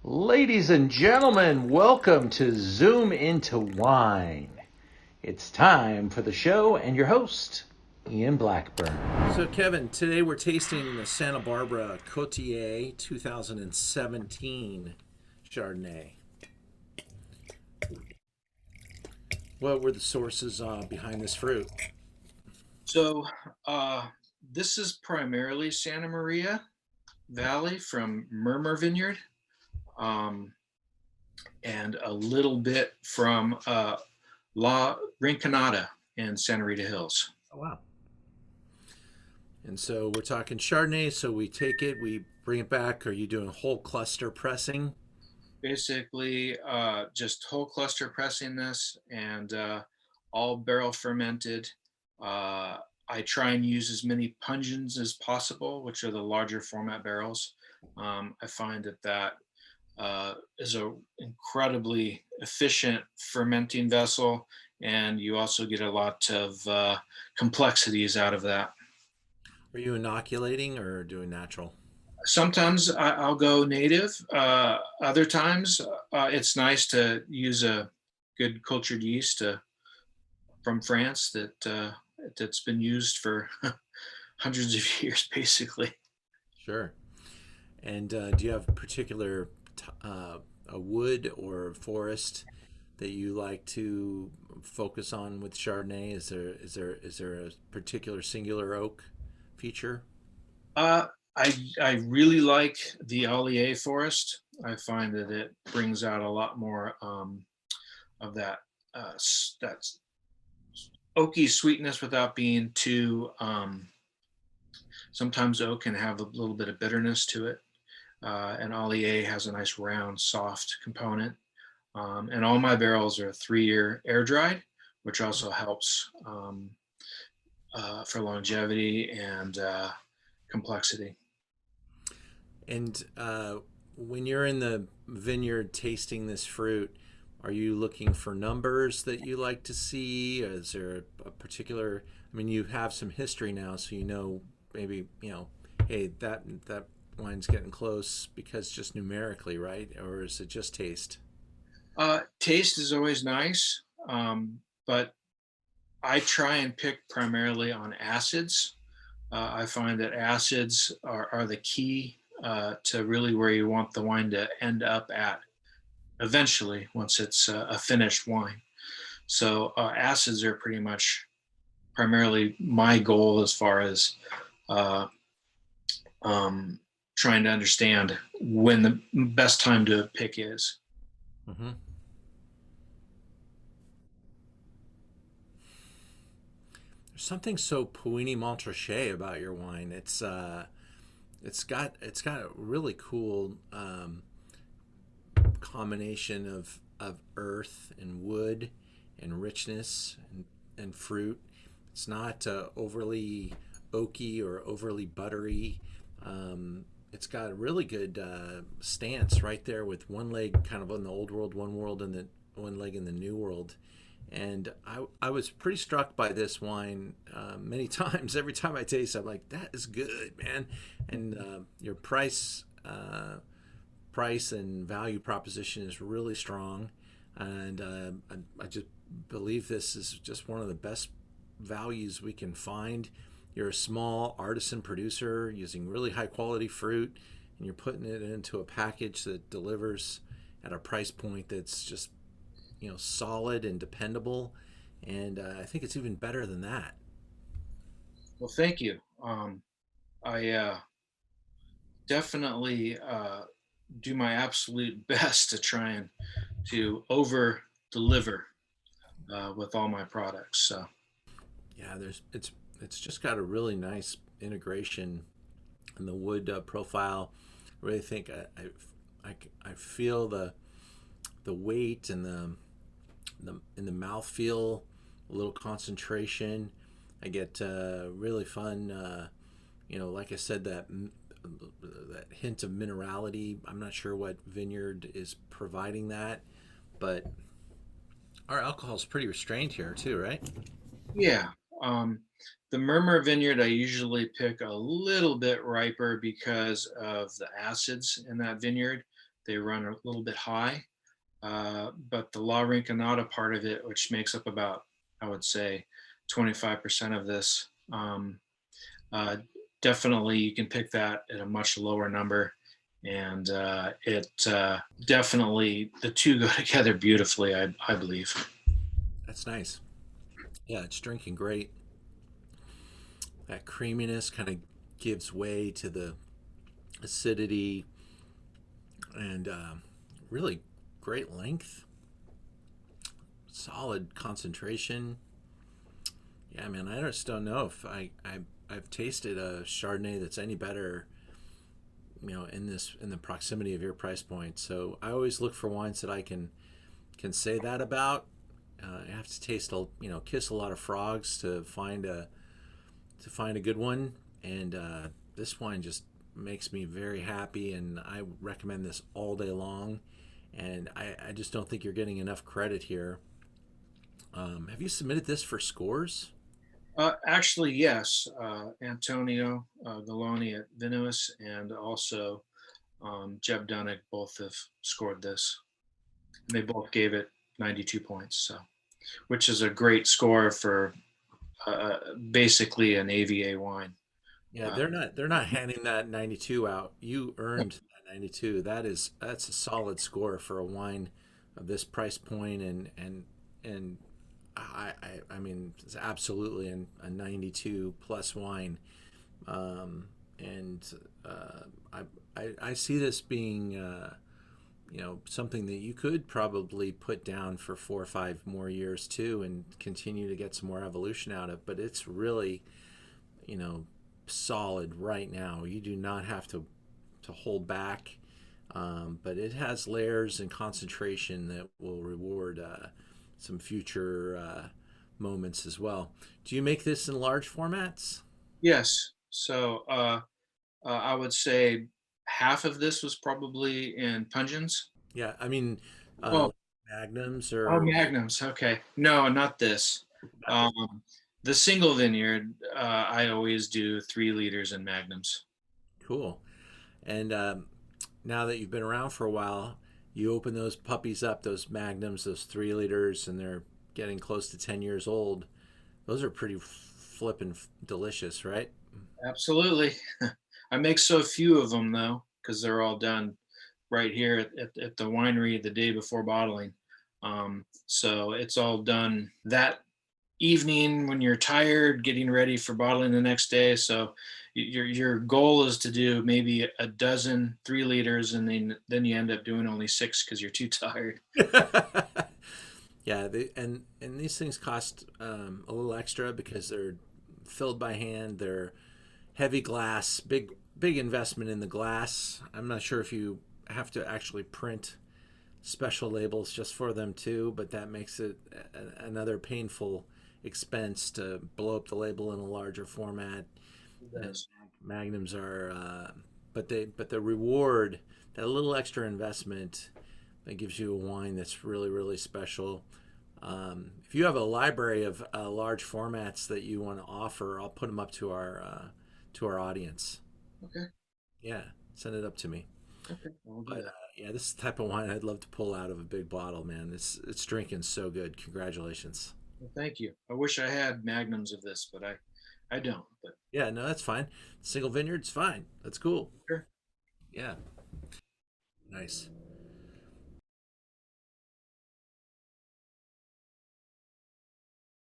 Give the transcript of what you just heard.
Ladies and gentlemen, welcome to Zoom into Wine. It's time for the show and your host, Ian Blackburn. So, Kevin, today we're tasting the Santa Barbara Côtière 2017 Chardonnay. What were the sources behind this fruit? So this is primarily Santa Maria Valley from Murmur Vineyard, um, and a little bit from La Rinconada in Santa Rita Hills. Oh, wow. And so we're talking Chardonnay, so we take it, we bring it back. Are you doing whole cluster pressing? Basically, just whole cluster pressing this and all barrel fermented. I try and use as many pungens as possible, which are the larger format barrels. I find that is a incredibly efficient fermenting vessel, and you also get a lot of complexities out of that. Are you inoculating or doing natural? Sometimes I'll go native. Other times it's nice to use a good cultured yeast from France that's been used for hundreds of years, basically. Sure. And do you have a particular a wood or forest that you like to focus on with Chardonnay? Is there a particular singular oak feature? Uh, I really like the Allier forest. I find that it brings out a lot more of that oaky sweetness without being too. Sometimes oak can have a little bit of bitterness to it, and Allier has a nice round, soft component. And all my barrels are 3-year air dried, which also helps for longevity and complexity. And when you're in the vineyard tasting this fruit, are you looking for numbers that you like to see? Is there a particular? I mean, you have some history now, so you know maybe hey, that wine's getting close because just numerically, right? Or is it just taste? Taste is always nice, but I try and pick primarily on acids. I find that acids are the key to really where you want the wine to end up at eventually once it's a finished wine. So acids are pretty much primarily my goal as far as uh, um, trying to understand when the best time to pick is. Mm-hmm. There's something so Puini Montrachet about your wine. It's got a really cool combination of earth and wood and richness and fruit. It's not overly oaky or overly buttery. It's got a really good stance right there with one leg kind of in the old world, one world in the one leg in the new world. And I was pretty struck by this wine many times. Every time I taste it, I'm like, that is good, man. And your price and value proposition is really strong. And I just believe this is just one of the best values we can find. You're a small artisan producer using really high quality fruit, and you're putting it into a package that delivers at a price point that's just solid and dependable. And I think it's even better than that. Well, thank you. I definitely do my absolute best to try and to over deliver with all my products. So Yeah, it's just got a really nice integration in the wood profile. I really think I feel the weight and the mouth feel, a little concentration. I get really fun, like I said, that hint of minerality. I'm not sure what vineyard is providing that, but our alcohol is pretty restrained here too, right? yeah, um, the Murmur Vineyard I usually pick a little bit riper because of the acids in that vineyard. they run a little bit high. But the La Rinconada part of it, which makes up about, I would say, 25% of this, uh, definitely you can pick that at a much lower number. And it definitely, the two go together beautifully, I believe. That's nice. Yeah, it's drinking great. That creaminess kind of gives way to the acidity and really great length, solid concentration. Yeah, man, I just don't know if I've tasted a Chardonnay that's any better, in the proximity of your price point. So I always look for wines that I can say that about. I have to taste kiss a lot of frogs to find a good one, and this wine just makes me very happy, and I recommend this all day long. And I just don't think you're getting enough credit here. Have you submitted this for scores? Actually, yes. Antonio Galoni at Vinuis and also Jeb Dunnick both have scored this. And they both gave it 92 points, so which is a great score for basically an AVA wine. Yeah, Uh, they're not handing that 92 out. You earned that 92. That's a solid score for a wine of this price point, and I mean it's absolutely a 92 plus wine. And I see this being something that you could probably put down for 4 or 5 more years too, and continue to get some more evolution out of. But it's really you know solid right now. You do not have to hold back, but it has layers and concentration that will reward some future moments as well. Do you make this in large formats? yes. So I would say half of this was probably in Pungens. Yeah, I mean, uh, Oh, magnums oh, or magnums. Okay. No, not this. not this. Um, the single vineyard, I always do 3 liters in magnums. Cool. And now that you've been around for a while, you open those puppies up, those magnums, those 3 liters, and they're getting close to 10 years old. Those are pretty flippin' delicious, right? Absolutely. I make so few of them though, because they're all done right here at the winery the day before bottling. So it's all done that evening when you're tired, getting ready for bottling the next day. So your goal is to do maybe a dozen 3 liters, and then you end up doing only 6 because you're too tired. Yeah, and these things cost a little extra because they're filled by hand. They're heavy glass, big investment in the glass. I'm not sure if you have to actually print special labels just for them too, but that makes it another painful expense to blow up the label in a larger format. And Yes. magnums are, but the reward, that little extra investment, that gives you a wine that's really special. If you have a library of large formats that you want to offer, I'll put them up to our audience. Okay. Yeah, send it up to me. Okay. I'll do But that. yeah, this is the type of wine I'd love to pull out of a big bottle, man. It's drinking so good. Congratulations. Well, thank you. I wish I had magnums of this, but I don't. But Yeah, no, that's fine. Single vineyard's fine. That's cool. sure. Yeah, nice.